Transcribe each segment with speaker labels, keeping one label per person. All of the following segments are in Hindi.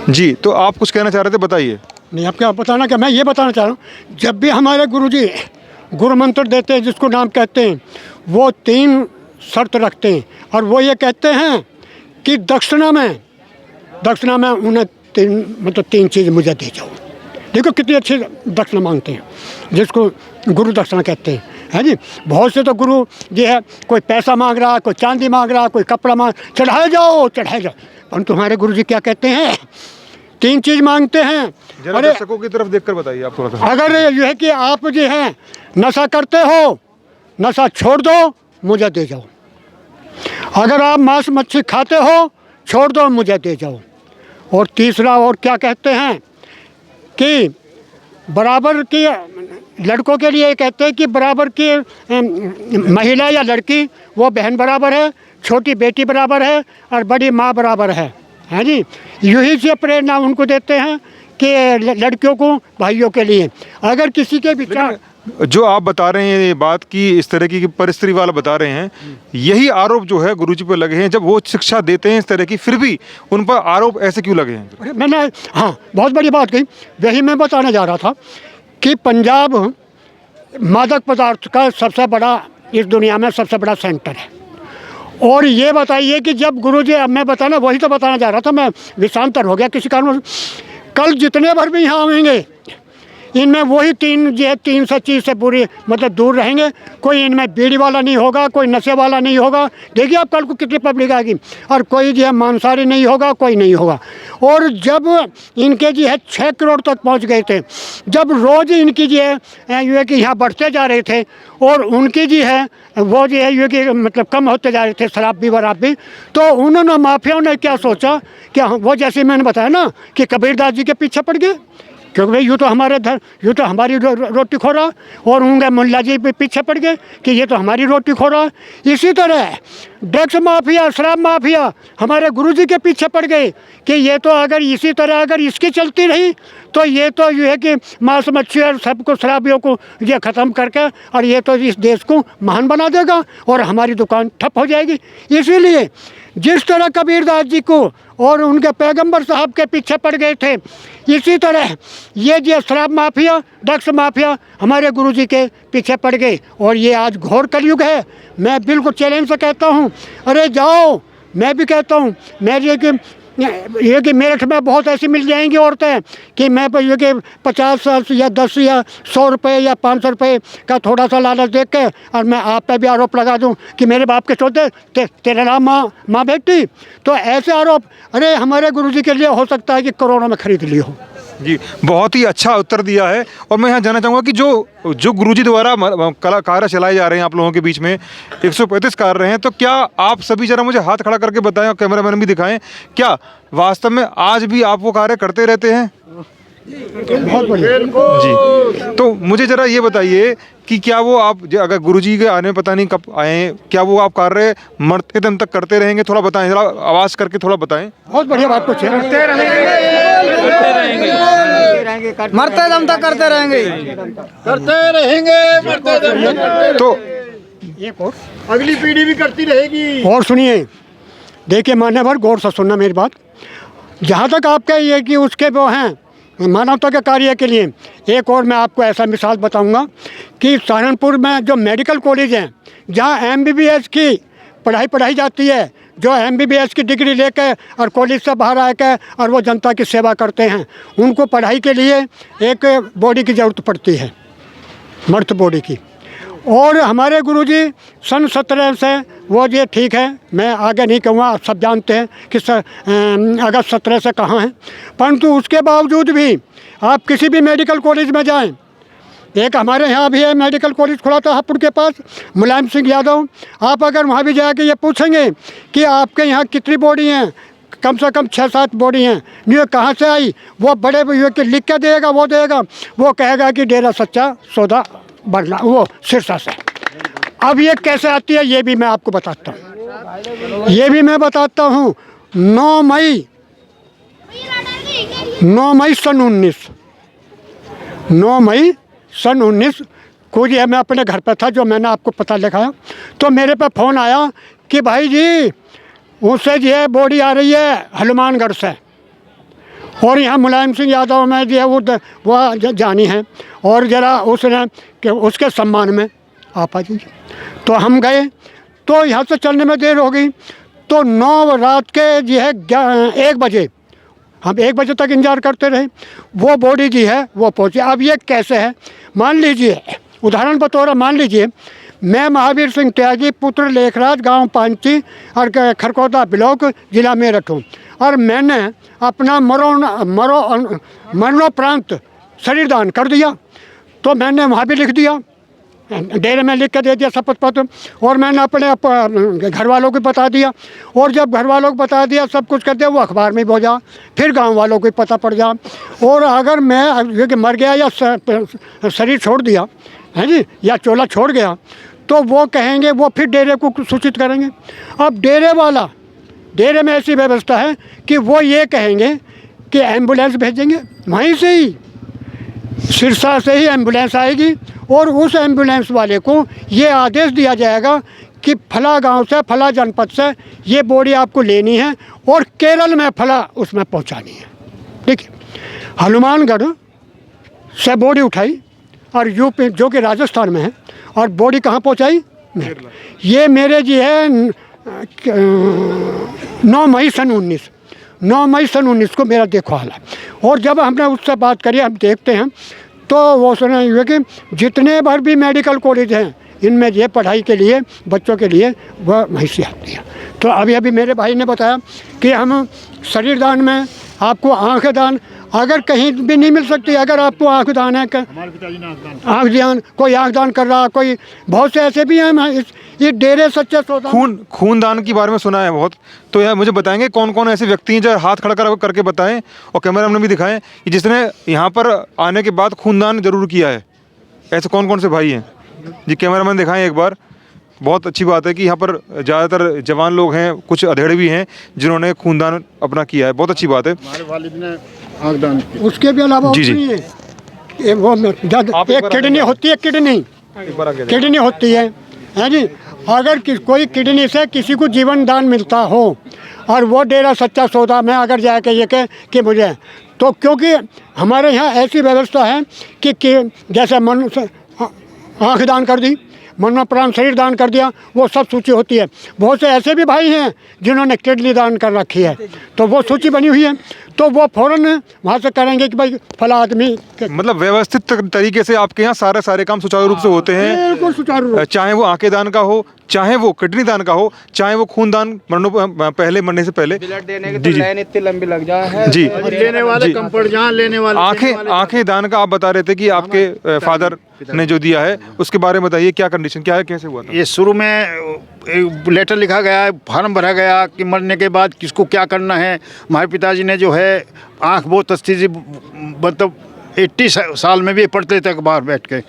Speaker 1: जी, तो आप कुछ कहना चाह रहे थे, बताइए।
Speaker 2: नहीं, अब क्या बताना, क्या मैं ये बताना चाह रहा हूँ, जब भी हमारे गुरुजी गुरु मंत्र देते हैं, जिसको नाम कहते हैं, वो 3 शर्त रखते हैं। और वो ये कहते हैं कि दक्षिणा में उन्हें 3 चीज़ मुझे दे जाओ। देखो कितनी अच्छी दक्षिणा मांगते हैं, जिसको गुरु दक्षिणा कहते हैं, है जी। बहुत से तो गुरु जी है, कोई पैसा मांग रहा, कोई चांदी मांग रहा, कोई कपड़ा मांग, चढ़ाए जाओ। परंतु हमारे गुरु जी क्या कहते हैं, 3 चीज़ मांगते हैं।
Speaker 1: जरा दर्शकों की तरफ देखकर बताइए आप थोड़ा सा।
Speaker 2: अगर ये है कि आप जो है नशा करते हो, नशा छोड़ दो, मुझे दे जाओ। अगर आप मांस मच्छी खाते हो, छोड़ दो, मुझे दे जाओ। और तीसरा और क्या कहते हैं कि बराबर की लड़कों के लिए कहते हैं कि बराबर की महिला या लड़की वो बहन बराबर है, छोटी बेटी बराबर है और बड़ी माँ बराबर है जी। यही से प्रेरणा उनको देते हैं कि लड़कियों को भाइयों के लिए। अगर किसी के विचार
Speaker 1: जो आप बता रहे हैं ये बात की इस तरह की परिस्त्री वाला बता रहे हैं, यही आरोप जो है गुरुजी पे लगे हैं। जब वो शिक्षा देते हैं इस तरह की, फिर भी उन पर आरोप ऐसे क्यों लगे हैं?
Speaker 2: मैंने हाँ बहुत बड़ी बात कही, वही मैं बताने जा रहा था कि पंजाब मादक पदार्थ का सबसे बड़ा, इस दुनिया में सबसे बड़ा सेंटर है। और ये बताइए कि जब गुरुजी, अब मैं बताना वही तो बताना जा रहा था, मैं विषांतर हो गया किसी कारण। कल जितने भर भी यहाँ आएंगे, इनमें वही 3 से चीज़ से पूरी मतलब दूर रहेंगे। कोई इनमें बीड़ी वाला नहीं होगा, कोई नशे वाला नहीं होगा। देखिए आप कल को कितनी पब्लिक आएगी। और कोई जो है मांसाहारी नहीं होगा, कोई नहीं होगा। और जब इनके जो है 6 करोड़ तक पहुंच गए थे, जब रोज़ इनकी जो है ये कि यहाँ बढ़ते जा रहे थे, और उनकी जो है वो जो है ये कि मतलब कम होते जा रहे थे, शराब भी वराब भी, तो उन्होंने माफियाओं ने क्या सोचा कि वो जैसे मैंने बताया ना कि कबीरदास जी के पीछे पड़ गए, क्योंकि भाई यूँ तो हमारी रोटी खो रहा, और उनके मुल्ला जी पे पीछे पड़ गए कि ये तो हमारी रोटी खो रहा। इसी तरह ड्रग्स माफिया, शराब माफिया हमारे गुरुजी के पीछे पड़ गए कि ये तो अगर इसी तरह अगर इसकी चलती रही तो ये तो ये है कि मांस मच्छी और सबको शराबियों को ये ख़त्म करके और ये तो इस देश को महान बना देगा और हमारी दुकान ठप हो जाएगी। इसीलिए जिस तरह कबीरदास जी को और उनके पैगंबर साहब के पीछे पड़ गए थे, इसी तरह ये जो शराब माफिया, ड्रग्स माफिया हमारे गुरुजी के पीछे पड़ गए। और ये आज घोर कलयुग है। मैं बिल्कुल चैलेंज से कहता हूँ, अरे जाओ। मैं भी कहता हूँ, मैं ये कि मेरठ में बहुत ऐसी मिल जाएंगी औरतें कि मैं ये कि 50 या 10 या 100 रुपये या 500 रुपये का थोड़ा सा लालच देख के और मैं आप पे भी आरोप लगा दूं कि मेरे बाप के चौथे तेरा नाम माँ बेटी। तो ऐसे आरोप अरे हमारे गुरुजी के लिए हो सकता है कि करोड़ों में खरीद ली हो।
Speaker 1: जी, बहुत ही अच्छा उत्तर दिया है। और मैं यहाँ जानना चाहूँगा कि जो गुरुजी द्वारा कार्य चलाए जा रहे हैं आप लोगों के बीच में, 135 कार्य हैं, तो क्या आप सभी जरा मुझे हाथ खड़ा करके बताएं और कैमरामैन भी दिखाएं, क्या वास्तव में आज भी आप वो कार्य करते रहते हैं?
Speaker 2: बहुत बढ़िया
Speaker 1: जी, तो मुझे जरा ये बताइए कि क्या वो आप अगर गुरुजी के आने में पता नहीं कब आए, क्या वो आप कार्य मरते दम तक करते रहेंगे? थोड़ा बताएं, जरा आवाज़ करके थोड़ा बताएं।
Speaker 2: बहुत बढ़िया बात पूछे।
Speaker 3: मरते दम तक करते रहेंगे।
Speaker 1: तो
Speaker 2: एक और
Speaker 3: अगली पीढ़ी भी करती रहेगी।
Speaker 2: और सुनिए, देखिए मान्यवर, गौर से सुनना मेरी बात। जहाँ तक आपका ये कि उसके वो हैं मानवता के कार्य के लिए, एक और मैं आपको ऐसा मिसाल बताऊंगा कि सहारनपुर में जो मेडिकल कॉलेज हैं, जहाँ MBBS की पढ़ाई जाती है, जो MBBS की डिग्री लेकर और कॉलेज से बाहर आकर और वो जनता की सेवा करते हैं, उनको पढ़ाई के लिए एक बॉडी की ज़रूरत पड़ती है, मर्द बॉडी की। और हमारे गुरुजी सन 17 से वो ये ठीक है, मैं आगे नहीं कहूँगा, आप सब जानते हैं कि अगस्त 17 से कहाँ हैं। परंतु उसके बावजूद भी आप किसी भी मेडिकल कॉलेज में जाएं, एक हमारे यहाँ भी है मेडिकल कॉलेज खुला था हापुड़ के पास, मुलायम सिंह यादव। आप अगर वहाँ भी जाके ये पूछेंगे कि आपके यहाँ कितनी बॉडी हैं, कम से कम 6-7 बॉडी हैं, ये कहाँ से आई, वो बड़े भैया के लिख के देगा, वो कहेगा कि डेरा सच्चा सौदा बढ़ना, वो सिरसा से। अब ये कैसे आती है ये भी मैं आपको बताता हूँ, ये भी मैं बताता हूँ। 9 मई सन 19 को जो है मैं अपने घर पर था, जो मैंने आपको पता लिखाया, तो मेरे पे फ़ोन आया कि भाई जी उससे जो है बॉडी आ रही है हनुमानगढ़ से, और यहाँ मुलायम सिंह यादव में जो है वो जानी है, और ज़रा उसने कि उसके सम्मान में आप आ जाइए। तो हम गए, तो यहाँ से चलने में देर हो गई, तो 9 रात के जो है 1 बजे, हम 1 बजे तक इंतजार करते रहे, वो बॉडी जी है वो पहुँची। अब ये कैसे है, मान लीजिए उदाहरण बतौर मान लीजिए मैं महावीर सिंह त्यागी पुत्र लेखराज गांव पांची और खरकोदा ब्लॉक जिला मेरठ हूँ, और मैंने अपना मरणोपरांत शरीर दान कर दिया। तो मैंने वहाँ भी लिख दिया, डेरे में लिख के दे दिया शपथ पत्र, और मैंने अपने घर वालों को बता दिया, और जब घर वालों को बता दिया सब कुछ कर दिया, वो अखबार में भी हो जा, फिर गांव वालों को पता पड़ जा। और अगर मैं मर गया या शरीर छोड़ दिया है जी, या चोला छोड़ गया, तो वो कहेंगे, वो फिर डेरे को सूचित करेंगे। अब डेरे में ऐसी व्यवस्था है कि वो ये कहेंगे कि एम्बुलेंस भेजेंगे, वहीं से ही सिरसा से ही एम्बुलेंस आएगी, और उस एम्बुलेंस वाले को ये आदेश दिया जाएगा कि फला गांव से फला जनपद से ये बॉडी आपको लेनी है और केरल में फला उसमें पहुंचानी है। देखिए, हनुमानगढ़ से बॉडी उठाई और यूपी जो कि राजस्थान में है, और बॉडी कहाँ पहुंचाई, ये मेरे जी है 9 मई सन 19 को मेरा देखो हाल है। और जब हमने उससे बात करी, हम देखते हैं तो वो सुना हुआ कि जितने भर भी मेडिकल कॉलेज हैं इनमें ये पढ़ाई के लिए बच्चों के लिए वह वहीं से आती है। तो अभी मेरे भाई ने बताया कि हम शरीर दान में आपको आँख दान अगर कहीं भी नहीं मिल सकती, अगर आपको आँख दान है, आँख दान, कोई आँख दान कर रहा, कोई बहुत से ऐसे भी हैं। ये डेरे सच्चे सौदा
Speaker 1: खून दान के बारे में सुना है बहुत, तो यह मुझे बताएंगे कौन कौन ऐसे व्यक्ति हैं जो हाथ खड़ा करके बताएं, और कैमरा में भी दिखाएं कि जिसने यहाँ पर आने के बाद खूनदान जरूर किया है। ऐसे कौन कौन से भाई हैं जी, कैमरामैन दिखाएं एक बार। बहुत अच्छी बात है कि यहाँ पर ज़्यादातर जवान लोग हैं, कुछ अधेड़ भी हैं जिन्होंने खूनदान अपना किया है, बहुत अच्छी बात है।
Speaker 3: हमारे वालिद ने आँख दान की।
Speaker 2: उसके भी अलावा
Speaker 1: जी जी,
Speaker 2: वो एक किडनी होती है, किडनी होती है जी। अगर कोई किडनी से किसी को जीवन दान मिलता हो और वो डेरा सच्चा सौदा में अगर जाके ये कहे कि मुझे, तो क्योंकि हमारे यहाँ ऐसी व्यवस्था है कि जैसे मन आँख दान कर दी, मन प्राण शरीर दान कर दिया, वो सब सूची होती है। बहुत से ऐसे भी भाई हैं जिन्होंने किडनी दान कर रखी है, तो वो सूची बनी हुई है, तो वो फौरन वहाँ से करेंगे कि भाई फला आदमी।
Speaker 1: मतलब व्यवस्थित तरीके से आपके यहाँ सारे काम सुचारू रूप से होते हैं,
Speaker 2: बिल्कुल सुचारू रूप,
Speaker 1: चाहे वो आंखें दान का हो, चाहे वो किडनी दान का हो, चाहे वो खून दान मरने से पहले
Speaker 3: ब्लड देने की तो लाइन इतनी लंबी लग जाए है
Speaker 1: जी,
Speaker 3: लेने वाले कम पड़ जाए, लेने वाले
Speaker 1: आंखें दान का आप बता रहे थे कि आपके फादर ने जो दिया है उसके बारे में बताइए, क्या कंडीशन क्या है, कैसे हुआ था?
Speaker 3: ये शुरू में एक लेटर लिखा गया, फॉर्म भरा गया कि मरने के बाद किसको क्या करना है। हमारे पिताजी ने जो है आँख बहुत अस्ती थी, मतलब 80 साल में भी पढ़ते थे अखबार बैठ के,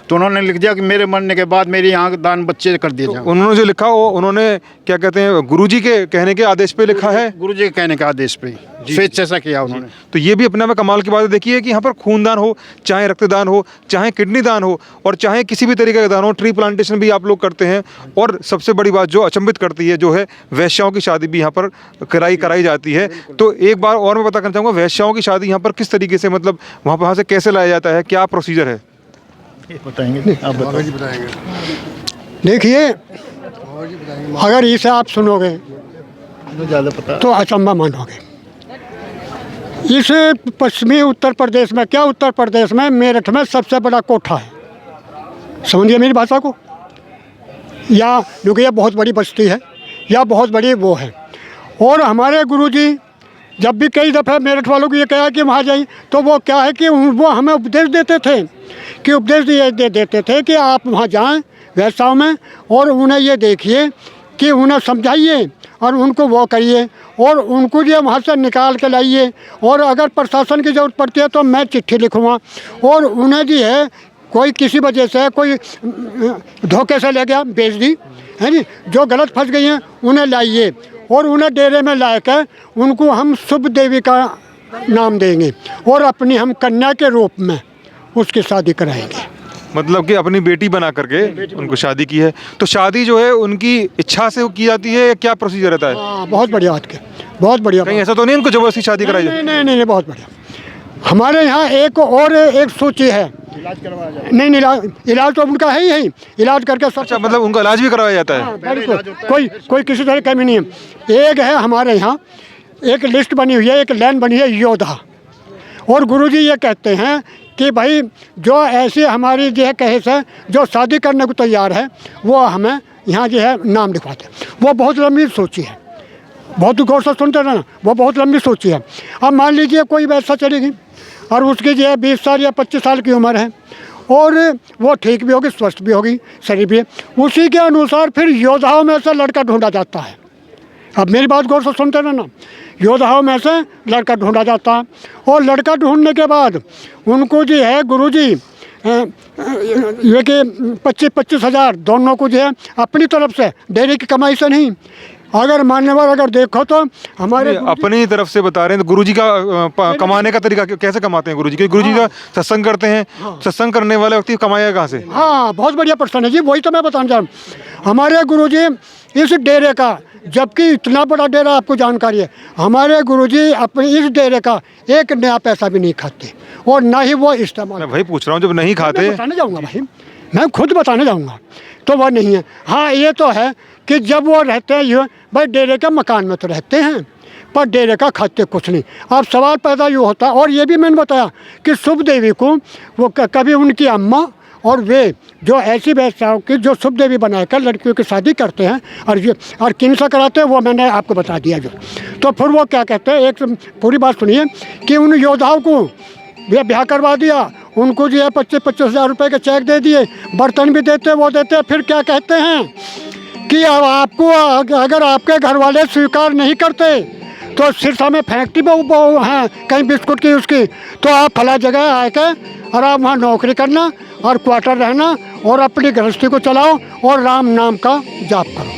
Speaker 3: तो उन्होंने लिख दिया कि मेरे मरने के बाद मेरी आँख दान बच्चे कर दिए जाए।
Speaker 1: उन्होंने जो लिखा वो उन्होंने क्या कहते हैं, गुरुजी के कहने के आदेश पे लिखा है,
Speaker 3: गुरुजी के कहने के आदेश पे स्वेच्छा से किया उन्होंने।
Speaker 1: तो ये भी अपने में कमाल की बात है। देखिए कि यहाँ पर खूनदान हो, चाहे रक्तदान हो, चाहे किडनी दान हो, और चाहे किसी भी तरीके का दान हो, ट्री प्लांटेशन भी आप लोग करते हैं, और सबसे बड़ी बात जो अचंभित करती है जो है वेश्याओं की शादी भी यहाँ पर कराई जाती है। तो एक बार और मैं पता करना चाहूँगा, वेश्याओं की शादी यहाँ पर किस तरीके से, मतलब वहाँ से कैसे लाया जाता है, क्या प्रोसीजर है?
Speaker 3: बताएंगे आप, बताएंगे।
Speaker 2: देखिए, अगर इसे आप सुनोगे
Speaker 3: ज़्यादा पता
Speaker 2: तो अचंभा मानोगे। इस पश्चिमी उत्तर प्रदेश में, क्या उत्तर प्रदेश में, मेरठ में सबसे बड़ा कोठा है, समझिए मेरी भाषा को, या क्योंकि यह बहुत बड़ी बस्ती है या बहुत बड़ी वो है। और हमारे गुरुजी जब भी कई दफ़े मेरठ वालों को ये कहा कि वहाँ जाइए, तो वो क्या है कि वो हमें उपदेश देते थे, कि उपदेश ये देते थे कि आप वहाँ जाएं वैसाओं में, और उन्हें ये देखिए कि उन्हें समझाइए और उनको वो करिए, और उनको जो वहाँ से निकाल के लाइए, और अगर प्रशासन की ज़रूरत पड़ती है तो मैं चिट्ठी लिखूँगा, और उन्हें जो है कोई किसी वजह से कोई धोखे से ले गया, बेच दी है जी, जो गलत फंस गई हैं उन्हें लाइए, और उन्हें डेरे में ला कर उनको हम शुभ देवी का नाम देंगे, और अपनी हम कन्या के रूप में उसकी शादी कराएंगे।
Speaker 1: मतलब कि अपनी बेटी बना करके उनको शादी की है। तो शादी जो है उनकी इच्छा से की जाती है या क्या प्रोसीजर रहता है?
Speaker 2: हाँ, बहुत बढ़िया बात की, बहुत बढ़िया
Speaker 1: कहीं
Speaker 2: बात।
Speaker 1: ऐसा तो नहीं उनको जबरदस्ती शादी कराई जाए?
Speaker 2: नहीं नहीं नहीं नहीं, बहुत बढ़िया। हमारे यहाँ एक और एक सूची है। नहीं नहीं, इलाज तो उनका है ही, इलाज करके सब।
Speaker 1: अच्छा, मतलब उनका इलाज भी करवाया जाता है?
Speaker 2: हाँ, बिल्कुल, कोई किसी तरह की कमी नहीं है। एक है हमारे यहाँ, एक लिस्ट बनी हुई है, एक लाइन बनी है योद्धा। और गुरुजी ये कहते हैं कि भाई जो ऐसी हमारी जो है कहेस है, जो शादी करने को तैयार है, वो हमें यहाँ जो है नाम लिखवाते हैं। वो बहुत लंबी सोची है, बहुत गौर से सुनते हैं ना, वो बहुत लंबी सोची है। अब मान लीजिए कोई वैसा चलेगी और उसकी जो है 20 साल या 25 साल की उम्र है और वो ठीक भी होगी, स्वस्थ भी होगी, शरीर भी है, उसी के अनुसार फिर योद्धाओं में से लड़का ढूंढा जाता है। अब मेरी बात गौर से सुनते रहना, योद्धाओं में से लड़का ढूंढा जाता है और लड़का ढूंढने के बाद उनको जो है गुरुजी ये कि 25-25 हज़ार दोनों को जो है अपनी तरफ से, डेरे की कमाई से नहीं। अगर मान्यवर अगर देखो तो हमारे
Speaker 1: अपनी तरफ से बता रहे हैं, तो गुरुजी का कमाने का तरीका कैसे कमाते हैं गुरुजी? क्योंकि गुरुजी का सत्संग करते हैं, सत्संग करने वाले व्यक्ति कमाएगा कहाँ से?
Speaker 2: हाँ, बहुत बढ़िया प्रश्न है जी, वही तो मैं बताना चाह रहा हूँ। हमारे गुरुजी इस डेरे का, जबकि इतना बड़ा डेरा आपको जानकारी है, हमारे गुरुजी अपने इस डेरे का एक नया पैसा भी नहीं खाते और ना ही वो इस्तेमाल।
Speaker 1: मैं वही पूछ रहा हूँ, जब नहीं खाते।
Speaker 2: मैं बताने जाऊँगा भाई, मैं खुद बताने जाऊँगा, तो वह नहीं है। हाँ, ये तो है कि जब वो रहते हैं ये भाई डेरे के मकान में तो रहते हैं, पर डेरे का खाते कुछ नहीं। अब सवाल पैदा ये होता है, और ये भी मैंने बताया कि शुभ देवी को वो कभी उनकी अम्मा और वे जो ऐसी व्यवस्थाओं की जो शुभ देवी बनाकर लड़कियों की शादी करते हैं और किन से कराते हैं वो मैंने आपको बता दिया जो। तो फिर वो क्या कहते हैं, एक पूरी बात सुनिए कि उन योद्धाओं को वे ब्याह करवा दिया, उनको जो है 25-25 हज़ार रुपये के चेक दे दिए, बर्तन भी देते, वो देते। फिर क्या कहते हैं कि अब आपको अगर आपके घर वाले स्वीकार नहीं करते तो सिरसा में फैक्ट्री में वो हैं कहीं बिस्कुट की उसकी, तो आप फला जगह आकर और आप वहाँ नौकरी करना और क्वार्टर रहना और अपनी गृहस्थी को चलाओ और राम नाम का जाप करो।